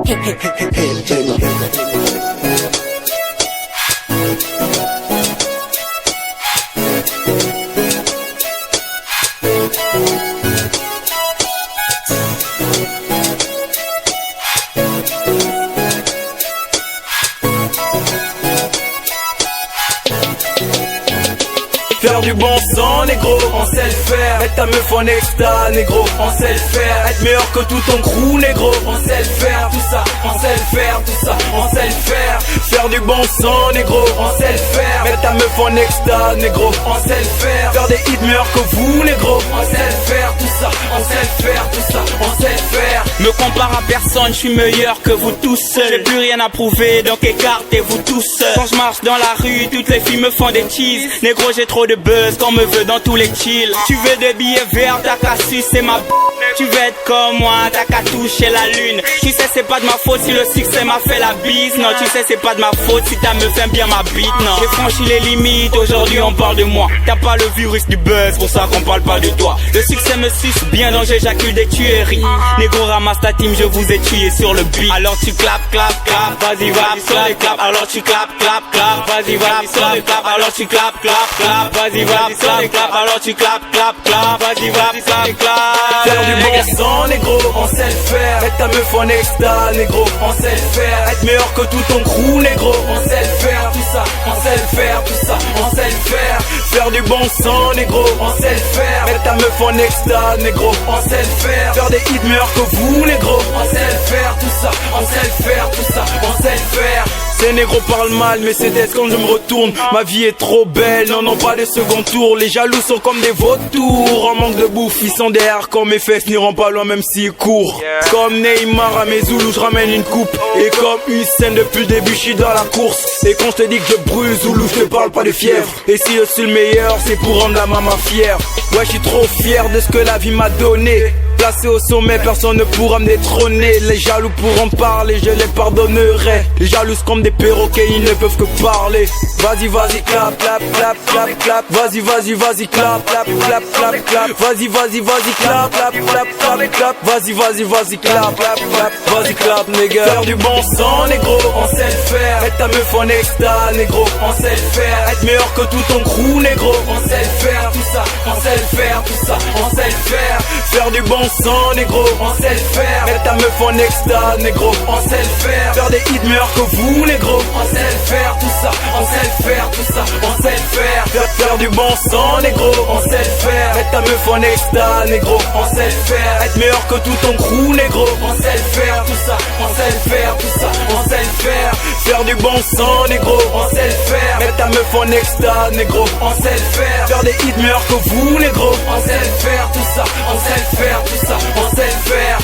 Faire du bon sang, négro, on sait le faire. Mettre ta meuf en exta, négro, on sait le faire. Être meilleur que tout ton crew, négro, on sait le faire. Tout ça, on sait le faire, tout ça, on sait le faire. Faire du bon sang, négro, on sait le faire. Mettre ta meuf en exta, négro, on sait le faire. Faire des hits meilleurs que vous, négro, on sait le faire. Tout ça, on sait le faire, tout ça, on sait le faire. Me compare à personne, je suis meilleur que vous tous seuls. J'ai plus rien à prouver, donc écartez-vous tous seuls. Quand je marche dans la rue, toutes les filles me font des cheese. Négro, j'ai trop de buzz, qu'on me veut dans tous les chills. Tu veux des billets verts, t'as qu'à sucer ma b***. Tu veux être comme moi, t'as qu'à toucher la lune. Tu sais c'est pas de ma faute si le succès m'a fait la bise. Non, tu sais c'est pas de ma faute si ta meuf aime bien ma bite. Non, j'ai franchi les limites, aujourd'hui on parle de moi. T'as pas le virus du buzz, pour ça qu'on parle pas de toi. Le succès me suce bien, donc j'éjacule des tueries. Négro, ramasse ta team, je vous ai tué sur le beat. Alors tu clap, clap, clap, vas-y, va, sur les clap. Alors tu clap, clap, clap, vas-y, va, sur les clap. Alors tu clap, clap, clap, vas-y, va, sur les clap. Alors tu clap, clap, clap, vas-y, va, clap, clap. Faire du bon sang, négro, on sait le faire. Mettre ta meuf en exta, négro, on sait le faire. Être meilleur que tout ton crew, négro, on sait le faire. Tout ça, on sait le faire, tout ça, on sait le faire. Faire du bon sang, négro, on sait le faire. Mettre ta meuf en exta, négro, on sait le faire. Faire des hits meilleurs que vous, négro, on sait le faire. Tout ça, on sait le faire, tout ça, on sait le faire. Ces négros parlent mal, mais c'est d'être quand je me retourne. Ma vie est trop belle, non, non, pas de second tour. Les jaloux sont comme des vautours, en manque de bouffe. Ils sont derrière quand mes fesses n'iront pas loin, même s'ils courent. Comme Neymar à mes Zoulous, je ramène une coupe. Et comme Hussein, depuis le début, je suis dans la course. Et quand je te dis que je brûle, Zoulou, je te parle pas de fièvre. Et si je suis le meilleur, c'est pour rendre la maman fière. Ouais, je suis trop fier de ce que la vie m'a donné. Placé au sommet, personne ne pourra me détrôner. Les jaloux pourront parler, je les pardonnerai. Les jaloux comme des perroquets, ils ne peuvent que parler. Vas-y, vas-y, clap, clap, clap, clap, clap. Vas-y, vas-y, vas-y, clap, clap, clap, clap, clap. Vas-y, vas-y, vas-y, clap, clap, clap, clap, clap. Vas-y, vas-y, vas-y, clap, clap, clap. Vas-y, clap, nigga. Faire du bon sang, négro, on sait le faire. Mettre ta meuf en exta, négro, on sait le faire. Être meilleur que tout ton crew, négro, on sait le faire. Tout ça, on sait le faire, tout ça, on sait le faire. Faire du bon sang, négro, on sait le faire. Mettre ta meuf en exta, négro, on sait le faire. Faire des hits meilleurs que vous, négro, on sait le faire. Tout ça, on sait le faire, tout ça, on sait le faire. Faire du bon sang, négro, on sait le faire. Mettre ta meuf en exta, négro, on sait le faire. Être meilleur que tout ton crew, négro, on sait le faire. Tout ça, on sait le faire, tout ça, on sait le faire. Faire du bon sang, négro, on sait le faire. Mettre ta meuf en exta, négro, on sait le faire. Faire des hits meilleurs que vous, négro, on sait le faire. Tout ça, on sait le faire, tout ça, on sait le faire.